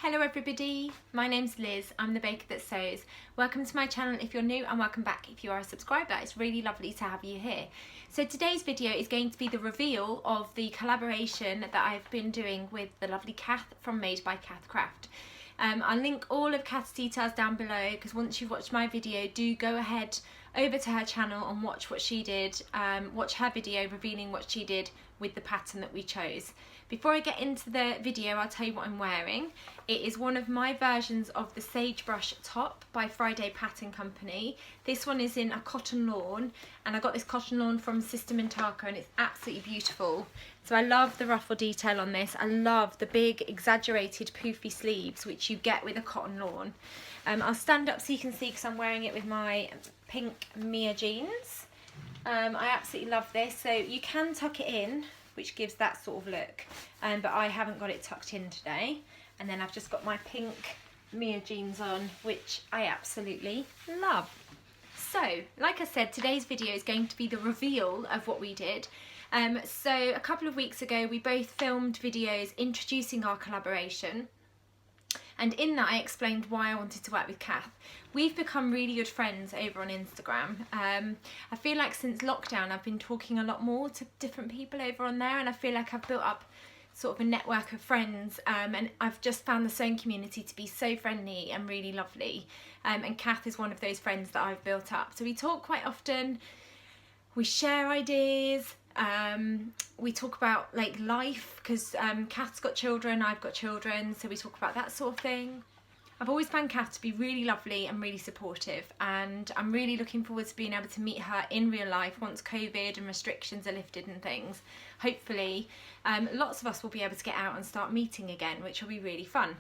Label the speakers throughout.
Speaker 1: Hello everybody, my name's Liz, I'm the baker that sews. Welcome to my channel if you're new and welcome back if you are a subscriber. It's really lovely to have you here. So today's video is going to be the reveal of the collaboration that I've been doing with the lovely Cath from MadebyCathCraft. I'll link all of Cath's details down below because once you've watched my video, do go ahead over to her channel and watch what she did, watch her video revealing what she did with the pattern that we chose. Before I get into the video, I'll tell you what I'm wearing. It is one of my versions of the Sagebrush top by Friday Pattern Company. This one is in a cotton lawn, and I got this cotton lawn from Sister Mintaka, and it's absolutely beautiful. So I love the ruffle detail on this. I love the big exaggerated poofy sleeves which you get with a cotton lawn. I'll stand up so you can see because I'm wearing it with my pink Mia jeans. I absolutely love this. So you can tuck it in, which gives that sort of look, but I haven't got it tucked in today. And then I've just got my pink Mia jeans on, which I absolutely love. So, like I said, today's video is going to be the reveal of what we did. So a couple of weeks ago, we both filmed videos introducing our collaboration. And in that I explained why I wanted to work with Cath. We've become really good friends over on Instagram. I feel like since lockdown I've been talking a lot more to different people over on there, and I feel like I've built up sort of a network of friends, and I've just found the sewing community to be so friendly and really lovely. And Cath is one of those friends that I've built up. So we talk quite often, we share ideas, we talk about like life because Cath's got children, I've got children, so we talk about that sort of thing. I've always found Cath to be really lovely and really supportive, and I'm really looking forward to being able to meet her in real life once COVID and restrictions are lifted and things. Hopefully lots of us will be able to get out and start meeting again, which will be really fun.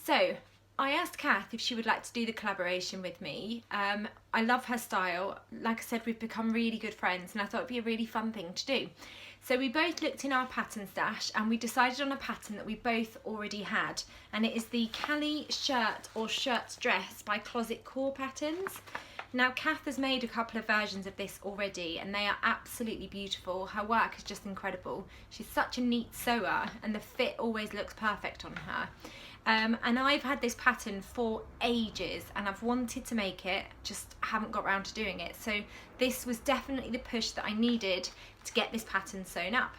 Speaker 1: So I asked Cath if she would like to do the collaboration with me. I love her style. Like I said, we've become really good friends, and I thought it'd be a really fun thing to do. So we both looked in our pattern stash and we decided on a pattern that we both already had, and it is the Kalle shirt or shirt dress by Closet Core Patterns. Now Cath has made a couple of versions of this already and they are absolutely beautiful. Her work is just incredible. She's such a neat sewer and the fit always looks perfect on her. And I've had this pattern for ages and I've wanted to make it, just haven't got around to doing it. So this was definitely the push that I needed to get this pattern sewn up.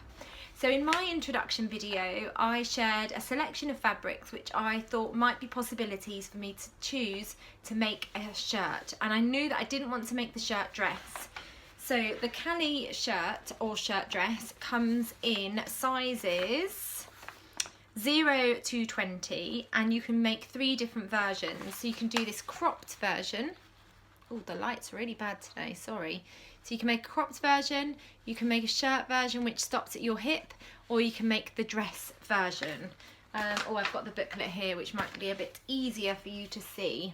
Speaker 1: So in my introduction video, I shared a selection of fabrics which I thought might be possibilities for me to choose to make a shirt. And I knew that I didn't want to make the shirt dress. So the Kalle shirt or shirt dress comes in sizes 0 to 20, and you can make 3 different versions. So you can do this cropped version. Oh, the light's really bad today, sorry. So you can make a cropped version, you can make a shirt version which stops at your hip, or you can make the dress version. Oh, I've got the booklet here which might be a bit easier for you to see.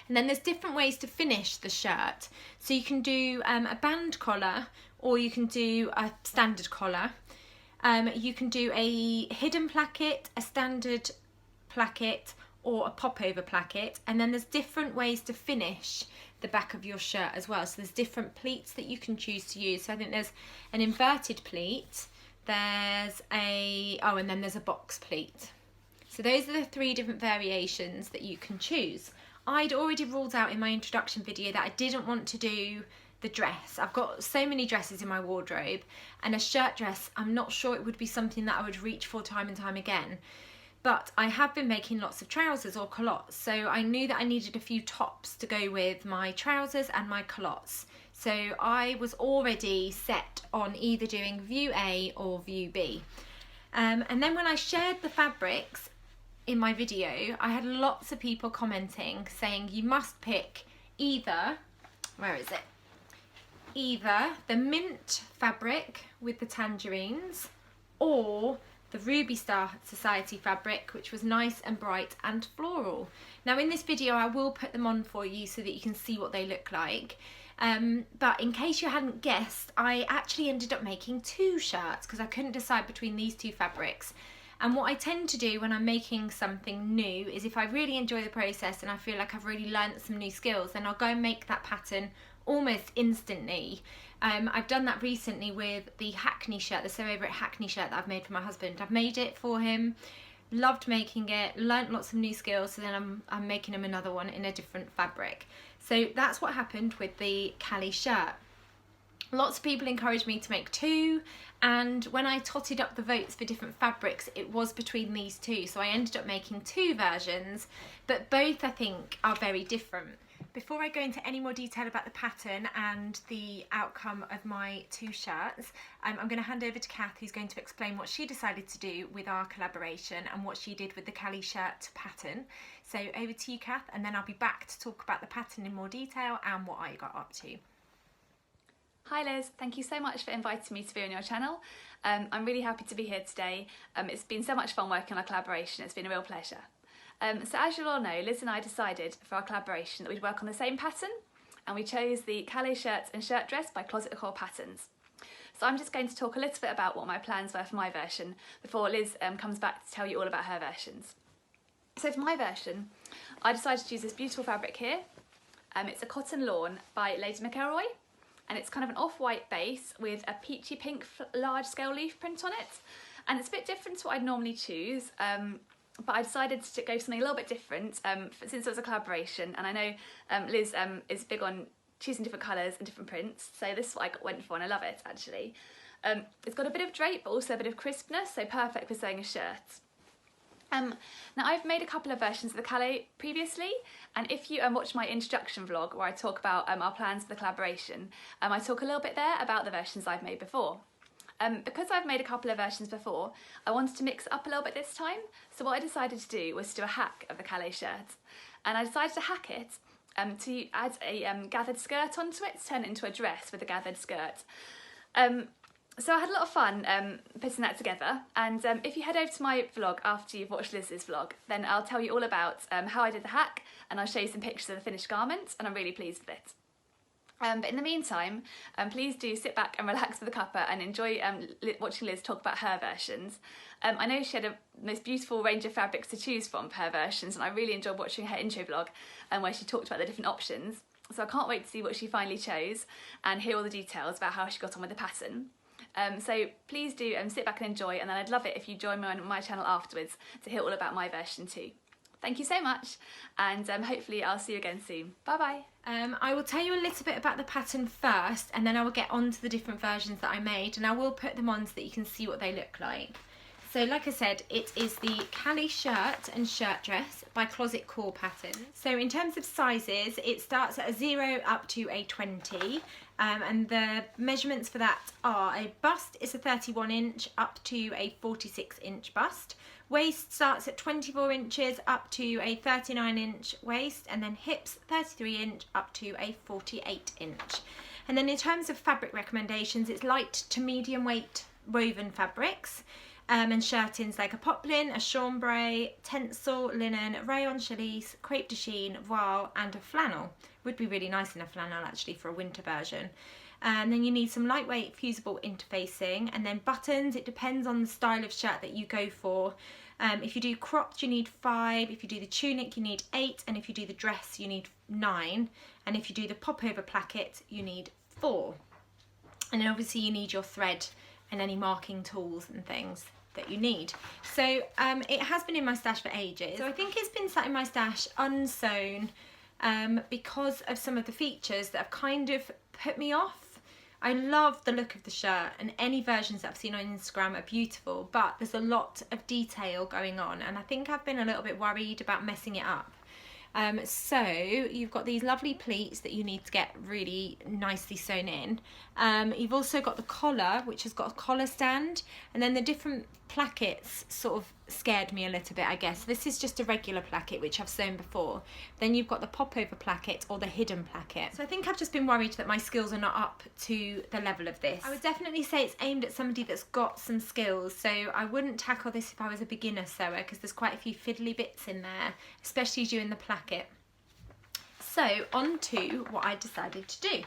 Speaker 1: And then there's different ways to finish the shirt. So you can do a band collar, or you can do a standard collar. You can do a hidden placket, a standard placket, or a popover placket, and then there's different ways to finish the back of your shirt as well. So there's different pleats that you can choose to use. So I think there's an inverted pleat, there's a, oh, and then there's a box pleat. So those are the 3 different variations that you can choose. I'd already ruled out in my introduction video that I didn't want to do the dress. I've got so many dresses in my wardrobe, and a shirt dress, I'm not sure it would be something that I would reach for time and time again. But I have been making lots of trousers or culottes, so I knew that I needed a few tops to go with my trousers and my culottes. So I was already set on either doing view A or view B. And then when I shared the fabrics in my video, I had lots of people commenting saying you must pick either, where is it? Either the mint fabric with the tangerines or the Ruby Star Society fabric, which was nice and bright and floral. Now in this video I will put them on for you so that you can see what they look like. But in case you hadn't guessed, I actually ended up making 2 shirts because I couldn't decide between these 2 fabrics. And what I tend to do when I'm making something new is if I really enjoy the process and I feel like I've really learnt some new skills, then I'll go and make that pattern almost instantly. I've done that recently with the Hackney shirt, the Sew Over It Hackney shirt that I've made for my husband. I've made it for him loved making it, learnt lots of new skills, so then I'm making them another one in a different fabric. So that's what happened with the Kalle shirt. Lots of people encouraged me to make two, and when I totted up the votes for different fabrics, it was between these two, so I ended up making two versions, but both I think are very different. Before I go into any more detail about the pattern and the outcome of my two shirts, I'm going to hand over to Cath, who's going to explain what she decided to do with our collaboration and what she did with the Kalle shirt pattern. So over to you, Cath, and then I'll be back to talk about the pattern in more detail and what I got up to.
Speaker 2: Hi Liz, thank you so much for inviting me to be on your channel. I'm really happy to be here today. It's been so much fun working on our collaboration, it's been a real pleasure. So as you'll all know, Liz and I decided for our collaboration that we'd work on the same pattern, and we chose the Kalle shirts and shirt dress by Closet Decor Patterns. So I'm just going to talk a little bit about what my plans were for my version before Liz comes back to tell you all about her versions. So for my version, I decided to use this beautiful fabric here. It's a cotton lawn by Lady McElroy, and it's kind of an off-white base with a peachy pink large scale leaf print on it, and it's a bit different to what I'd normally choose, but I decided to go for something a little bit different since it was a collaboration, and I know Liz is big on choosing different colours and different prints, so this is what I went for and I love it actually. It's got a bit of drape but also a bit of crispness, so perfect for sewing a shirt. Now I've made a couple of versions of the Kalle previously, and if you watch my introduction vlog where I talk about our plans for the collaboration, I talk a little bit there about the versions I've made before. Because I've made a couple of versions before, I wanted to mix it up a little bit this time, so what I decided to do was to do a hack of the Kalle shirt, and I decided to hack it to add a gathered skirt onto it, to turn it into a dress with a gathered skirt. So I had a lot of fun putting that together, and if you head over to my vlog after you've watched Liz's vlog, then I'll tell you all about how I did the hack, and I'll show you some pictures of the finished garment, and I'm really pleased with it. But in the meantime, please do sit back and relax with a cuppa and enjoy watching Liz talk about her versions. I know she had a most beautiful range of fabrics to choose from for her versions, and I really enjoyed watching her intro vlog where she talked about the different options. So I can't wait to see what she finally chose and hear all the details about how she got on with the pattern. So please do sit back and enjoy, and then I'd love it if you join me on my channel afterwards to hear all about my version too. Thank you so much, and hopefully I'll see you again soon. Bye bye.
Speaker 1: I will tell you a little bit about the pattern first, and then I will get on to the different versions that I made, and I will put them on so that you can see what they look like. So like I said, it is the Kalle shirt and shirt dress by Closet Decor Patterns. So in terms of sizes, it starts at a 0 up to a 20. And the measurements for that are a bust is a 31 inch up to a 46 inch bust. Waist starts at 24 inches up to a 39 inch waist, and then hips 33 inch up to a 48 inch. And then in terms of fabric recommendations, it's light to medium weight woven fabrics. And shirtings like a poplin, a chambray, tencel, linen, rayon challis, crepe de chine, voile and a flannel. Would be really nice in a flannel actually for a winter version. And then you need some lightweight fusible interfacing, and then buttons. It depends on the style of shirt that you go for. If you do cropped you need 5, if you do the tunic you need 8, and if you do the dress you need 9, and if you do the popover placket you need 4. And then obviously you need your thread and any marking tools and things that you need. So it has been in my stash for ages. So I think it's been sat in my stash unsewn because of some of the features that have kind of put me off. I love the look of the shirt, and any versions that I've seen on Instagram are beautiful, but there's a lot of detail going on, and I think I've been a little bit worried about messing it up. So you've got these lovely pleats that you need to get really nicely sewn in. You've also got the collar, which has got a collar stand, and then the different plackets sort of scared me a little bit, I guess. This is just a regular placket, which I've sewn before. Then you've got the popover placket or the hidden placket. So I think I've just been worried that my skills are not up to the level of this. I would definitely say it's aimed at somebody that's got some skills, so I wouldn't tackle this if I was a beginner sewer, because there's quite a few fiddly bits in there, especially doing the placket. So on to what I decided to do.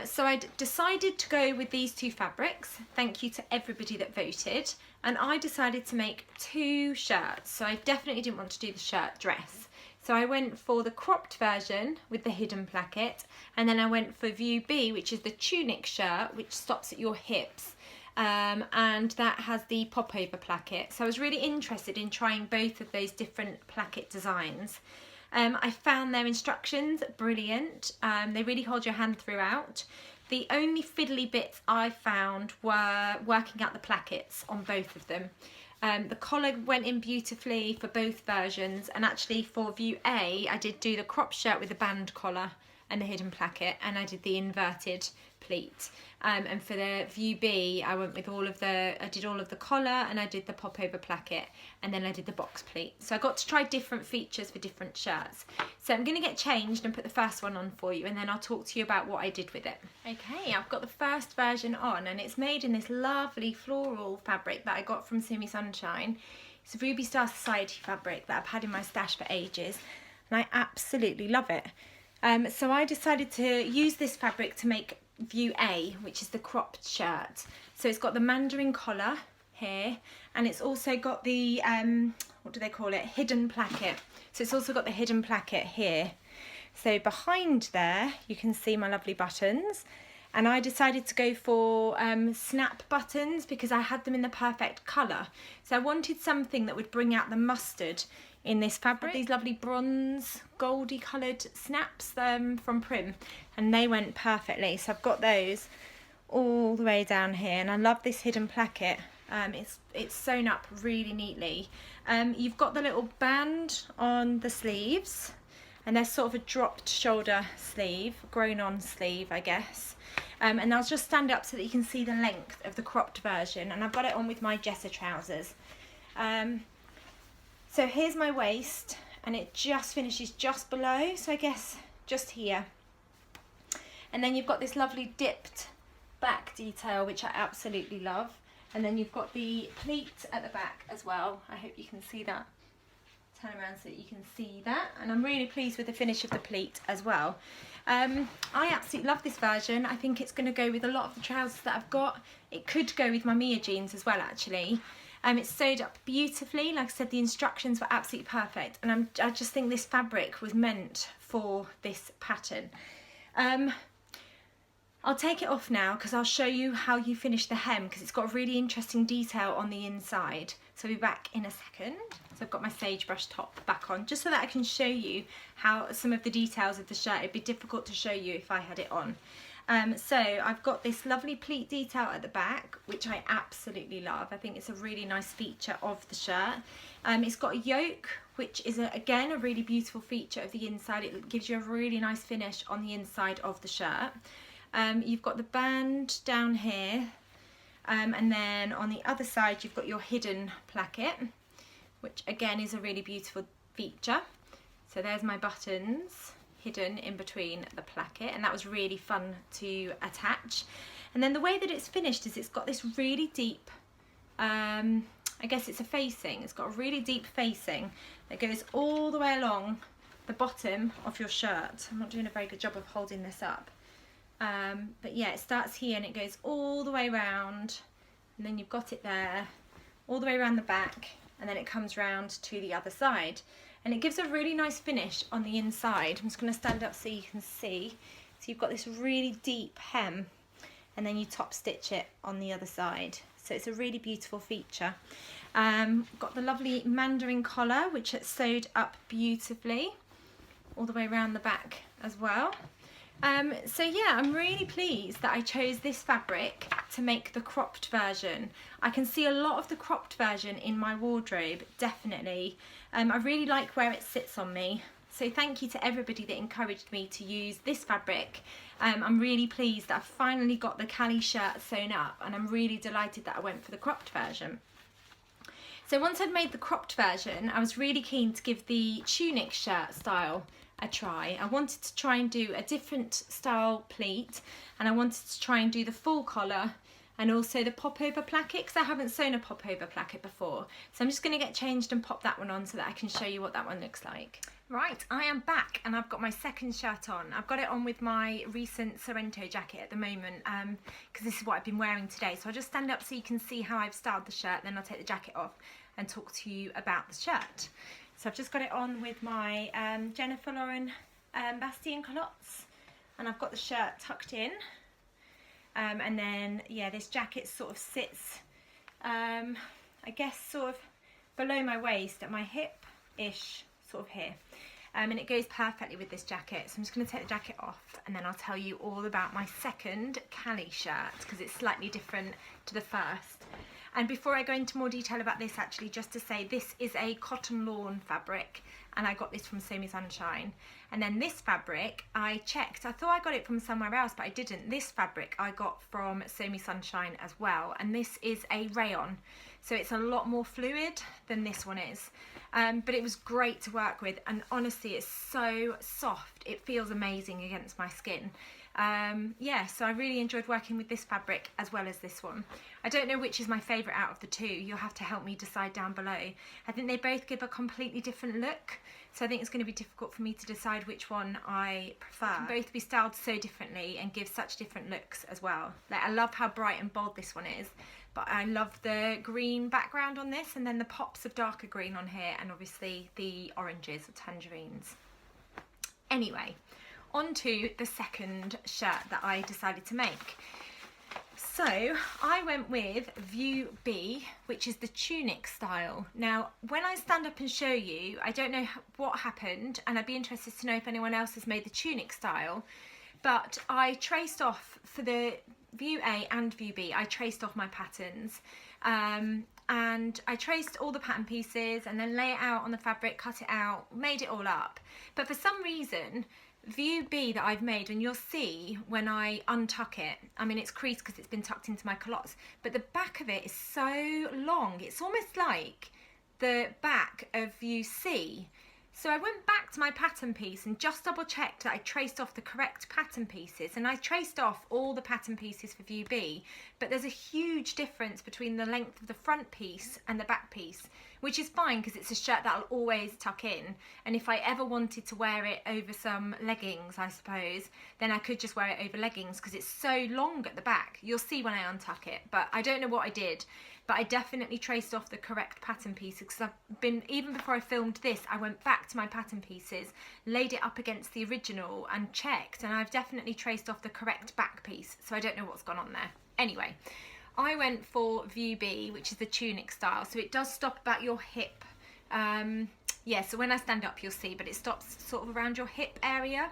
Speaker 1: So I decided to go with these two fabrics. Thank you to everybody that voted. And I decided to make two shirts. So I definitely didn't want to do the shirt dress. So I went for the cropped version with the hidden placket. And then I went for view B, which is the tunic shirt, which stops at your hips. and that has the popover placket. So I was really interested in trying both of those different placket designs. I found their instructions brilliant. They really hold your hand throughout. The only fiddly bits I found were working out the plackets on both of them. The collar went in beautifully for both versions, and actually for view A I did do the crop shirt with the band collar and the hidden placket, and I did the inverted pleat. And for the view B I went with I did all of the collar, and I did the popover placket, and then I did the box pleat. So I got to try different features for different shirts. So I'm going to get changed and put the first one on for you, and then I'll talk to you about what I did with it. Okay, I've got the first version on, and it's made in this lovely floral fabric that I got from Sewmesunshine. It's a Ruby Star Society fabric that I've had in my stash for ages, and I absolutely love it. So I decided to use this fabric to make view A, which is the cropped shirt. So it's got the mandarin collar here, and it's also got the what do they call it, hidden placket. So it's also got the hidden placket here. So behind there you can see my lovely buttons, and I decided to go for snap buttons because I had them in the perfect colour. So I wanted something that would bring out the mustard in this fabric. These lovely bronze goldy coloured snaps from Prim, and they went perfectly. So I've got those all the way down here, and I love this hidden placket. It's sewn up really neatly. You've got the little band on the sleeves, and there's sort of a dropped shoulder sleeve, grown on sleeve I guess. And I'll just stand up so that you can see the length of the cropped version, and I've got it on with my Jessa trousers. So here's my waist, and it just finishes just below, so I guess just here. And then you've got this lovely dipped back detail, which I absolutely love. And then you've got the pleat at the back as well. I hope you can see that. Turn around so that you can see that. And I'm really pleased with the finish of the pleat as well. I absolutely love this version. I think it's going to go with a lot of the trousers that I've got. It could go with my Mia jeans as well, actually. It's sewed up beautifully. Like I said, the instructions were absolutely perfect, and I just think this fabric was meant for this pattern. I'll take it off now because I'll show you how you finish the hem, because it's got a really interesting detail on the inside. So I'll be back in a second. So I've got my sagebrush top back on, just so that I can show you how some of the details of the shirt. It'd be difficult to show you if I had it on. So I've got this lovely pleat detail at the back, which I absolutely love. I think it's a really nice feature of the shirt. It's got a yoke, which is again a really beautiful feature of the inside. It gives you a really nice finish on the inside of the shirt. You've got the band down here, and then on the other side you've got your hidden placket, which again is a really beautiful feature. So there's my buttons hidden in between the placket, and that was really fun to attach. And then the way that it's finished is it's got this really deep, I guess it's a facing, it's got a really deep facing that goes all the way along the bottom of your shirt. I'm not doing a very good job of holding this up, but yeah, it starts here and it goes all the way around, and then you've got it there all the way around the back, and then it comes round to the other side. And it gives a really nice finish on the inside. I'm just going to stand up so you can see. So you've got this really deep hem, and then you top stitch it on the other side. So it's a really beautiful feature. Got the lovely mandarin collar, which is sewed up beautifully all the way around the back as well. So yeah, I'm really pleased that I chose this fabric to make the cropped version. I can see a lot of the cropped version in my wardrobe, definitely. I really like where it sits on me. So thank you to everybody that encouraged me to use this fabric. I'm really pleased that I finally got the Kalle shirt sewn up, and I'm really delighted that I went for the cropped version. So once I'd made the cropped version, I was really keen to give the tunic shirt style a try. I wanted to try and do a different style pleat, and I wanted to try and do the full collar and also the popover placket, because I haven't sewn a popover placket before. So I'm just going to get changed and pop that one on so that I can show you what that one looks like. Right, I am back and I've got my second shirt on. I've got it on with my recent Sorrento jacket at the moment, because this is what I've been wearing today. So I'll just stand up so you can see how I've styled the shirt, then I'll take the jacket off and talk to you about the shirt. So I've just got it on with my Jennifer Lauren Bastien culottes, and I've got the shirt tucked in. And then yeah, this jacket sort of sits I guess sort of below my waist at my hip-ish, sort of here. And it goes perfectly with this jacket. So I'm just going to take the jacket off and then I'll tell you all about my second Kalle shirt because it's slightly different to the first. And before I go into more detail about this, actually, just to say this is a cotton lawn fabric and I got this from Sewmesunshine. And then this fabric, I checked, I thought I got it from somewhere else, but I didn't. This fabric I got from Sewmesunshine as well, and this is a rayon. So it's a lot more fluid than this one is. But it was great to work with, and honestly it's so soft, it feels amazing against my skin. Yeah, so I really enjoyed working with this fabric as well as this one. I don't know which is my favourite out of the two, you'll have to help me decide down below. I think they both give a completely different look, so I think it's going to be difficult for me to decide which one I prefer. They can both be styled so differently and give such different looks as well. Like, I love how bright and bold this one is, but I love the green background on this and then the pops of darker green on here, and obviously the oranges or tangerines. Anyway, on to the second shirt that I decided to make. So I went with View B, which is the tunic style. Now, when I stand up and show you, I don't know what happened, and I'd be interested to know if anyone else has made the tunic style, but I traced off for the View A and View B, I traced off my patterns. And I traced all the pattern pieces and then lay it out on the fabric, cut it out, made it all up. But for some reason, View B that I've made, and you'll see when I untuck it, I mean it's creased because it's been tucked into my culottes, but the back of it is so long, it's almost like the back of View C. So I went back to my pattern piece and just double checked that I traced off the correct pattern pieces, and I traced off all the pattern pieces for View B, but there's a huge difference between the length of the front piece and the back piece, which is fine because it's a shirt that I'll always tuck in, and if I ever wanted to wear it over some leggings, I suppose, then I could just wear it over leggings because it's so long at the back. You'll see when I untuck it, but I don't know what I did. But I definitely traced off the correct pattern pieces because I've been, even before I filmed this, I went back to my pattern pieces, laid it up against the original and checked, and I've definitely traced off the correct back piece, so I don't know what's gone on there. Anyway, I went for View B, which is the tunic style, so it does stop about your hip. Yeah, so when I stand up you'll see, but it stops sort of around your hip area.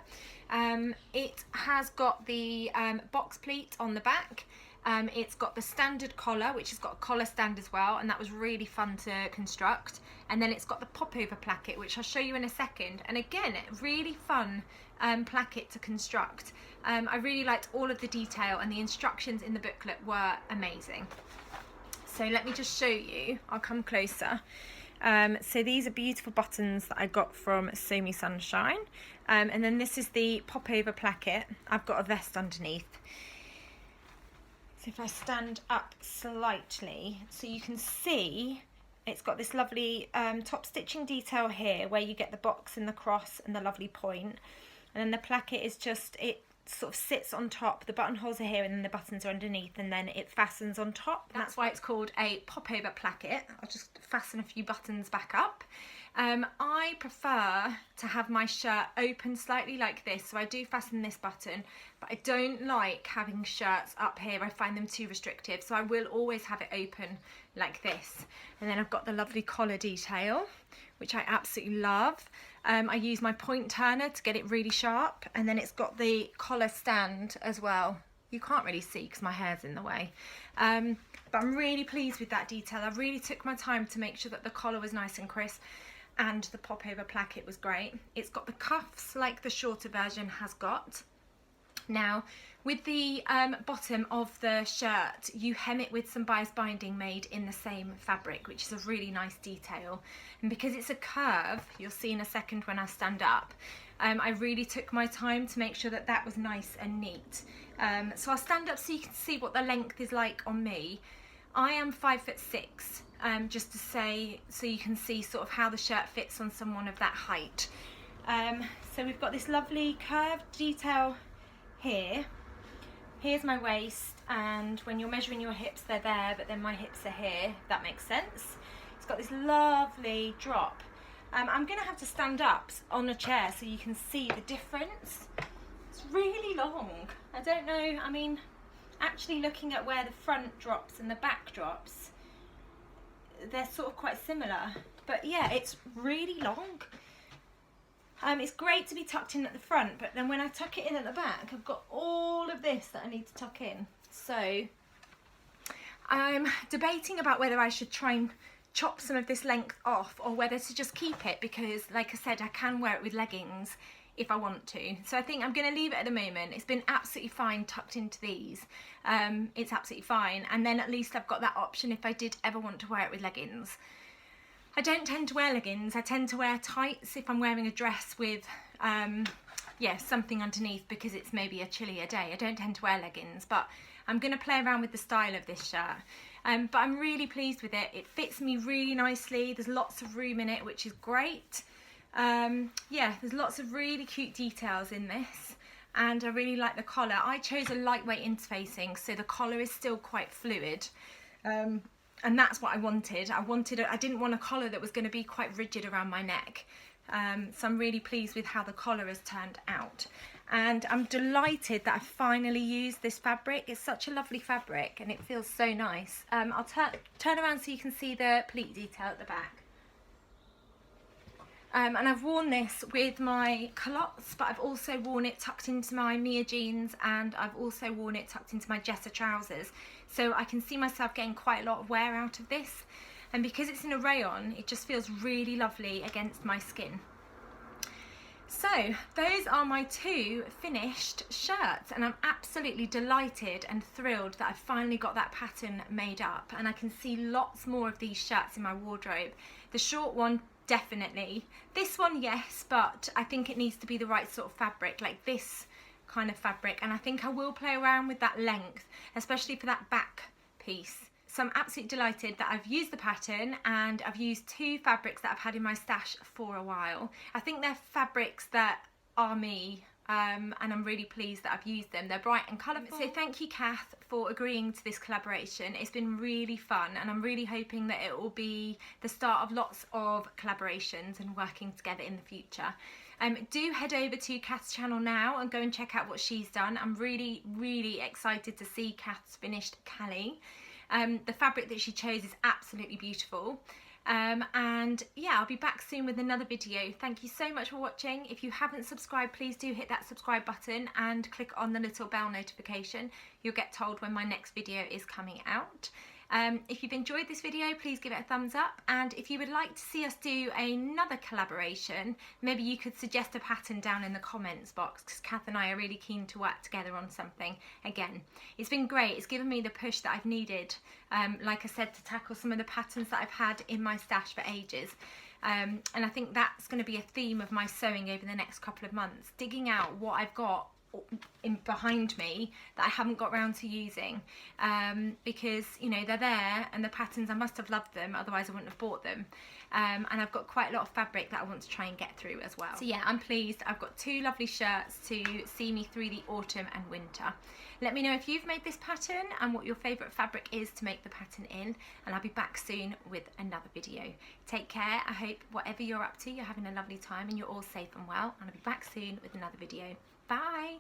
Speaker 1: It has got the box pleat on the back. It's got the standard collar, which has got a collar stand as well, and that was really fun to construct. And then it's got the pop-over placket, which I'll show you in a second. And again, really fun placket to construct. I really liked all of the detail, and the instructions in the booklet were amazing. So let me just show you. I'll come closer. So these are beautiful buttons that I got from Sewmesunshine. And then this is the pop-over placket. I've got a vest underneath. So if I stand up slightly, so you can see it's got this lovely top stitching detail here where you get the box and the cross and the lovely point. And then the placket is just, it sort of sits on top. The buttonholes are here and then the buttons are underneath, and then it fastens on top. That's why it's called a pop-over placket. I'll just fasten a few buttons back up. I prefer to have my shirt open slightly like this, so I do fasten this button, but I don't like having shirts up here. I find them too restrictive, so I will always have it open like this. And then I've got the lovely collar detail, which I absolutely love. I use my point turner to get it really sharp, and then it's got the collar stand as well. You can't really see because my hair's in the way, but I'm really pleased with that detail. I really took my time to make sure that the collar was nice and crisp, and the pop-over placket was great. It's got the cuffs like the shorter version has got. Now, with the bottom of the shirt, you hem it with some bias binding made in the same fabric, which is a really nice detail. And because it's a curve, you'll see in a second when I stand up, I really took my time to make sure that that was nice and neat. So I'll stand up so you can see what the length is like on me. I am 5'6", just to say, so you can see sort of how the shirt fits on someone of that height. So we've got this lovely curved detail here. Here's my waist, and when you're measuring your hips, they're there, but then my hips are here, if that makes sense. It's got this lovely drop. I'm going to have to stand up on a chair so you can see the difference. It's really long. I don't know, I mean, actually looking at where the front drops and the back drops, they're sort of quite similar. But yeah, it's really long. It's great to be tucked in at the front, but then when I tuck it in at the back, I've got all of this that I need to tuck in. So I'm debating about whether I should try and chop some of this length off or whether to just keep it, because like I said, I can wear it with leggings if I want to. So I think I'm going to leave it at the moment. It's been absolutely fine tucked into these. It's absolutely fine, and then at least I've got that option if I did ever want to wear it with leggings. I don't tend to wear leggings. I tend to wear tights if I'm wearing a dress with yeah, something underneath, because it's maybe a chillier day. I don't tend to wear leggings, but I'm going to play around with the style of this shirt. But I'm really pleased with it. It fits me really nicely. There's lots of room in it, which is great. Yeah, there's lots of really cute details in this, and I really like the collar. I chose a lightweight interfacing, so the collar is still quite fluid. And that's what I wanted. I didn't want a collar that was going to be quite rigid around my neck. So I'm really pleased with how the collar has turned out. And I'm delighted that I finally used this fabric. It's such a lovely fabric and it feels so nice. I'll turn around so you can see the pleat detail at the back. And I've worn this with my culottes, but I've also worn it tucked into my Mia jeans, and I've also worn it tucked into my Jessa trousers. So I can see myself getting quite a lot of wear out of this. And because it's in a rayon, it just feels really lovely against my skin. So those are my two finished shirts, and I'm absolutely delighted and thrilled that I've finally got that pattern made up, and I can see lots more of these shirts in my wardrobe. The short one, definitely. This one, yes, but I think it needs to be the right sort of fabric, like this kind of fabric, and I think I will play around with that length, especially for that back piece. So I'm absolutely delighted that I've used the pattern, and I've used two fabrics that I've had in my stash for a while. I think they're fabrics that are me, and I'm really pleased that I've used them. They're bright and colourful. So thank you, Cath, for agreeing to this collaboration. It's been really fun, and I'm really hoping that it will be the start of lots of collaborations and working together in the future. Do head over to Cath's channel now and go and check out what she's done. I'm really, really excited to see Cath's finished Kalle. The fabric that she chose is absolutely beautiful. And yeah, I'll be back soon with another video. Thank you so much for watching. If you haven't subscribed, please do hit that subscribe button and click on the little bell notification. You'll get told when my next video is coming out. If you've enjoyed this video, please give it a thumbs up, and if you would like to see us do another collaboration, maybe you could suggest a pattern down in the comments box, because Cath and I are really keen to work together on something again. It's been great. It's given me the push that I've needed, like I said, to tackle some of the patterns that I've had in my stash for ages. And I think that's going to be a theme of my sewing over the next couple of months, digging out what I've got behind me that I haven't got round to using, because you know, they're there, and the patterns, I must have loved them, otherwise I wouldn't have bought them, and I've got quite a lot of fabric that I want to try and get through as well. So yeah, I'm pleased. I've got two lovely shirts to see me through the autumn and winter. Let me know if you've made this pattern and what your favourite fabric is to make the pattern in, and I'll be back soon with another video. Take care. I hope whatever you're up to, you're having a lovely time and you're all safe and well, and I'll be back soon with another video. Bye!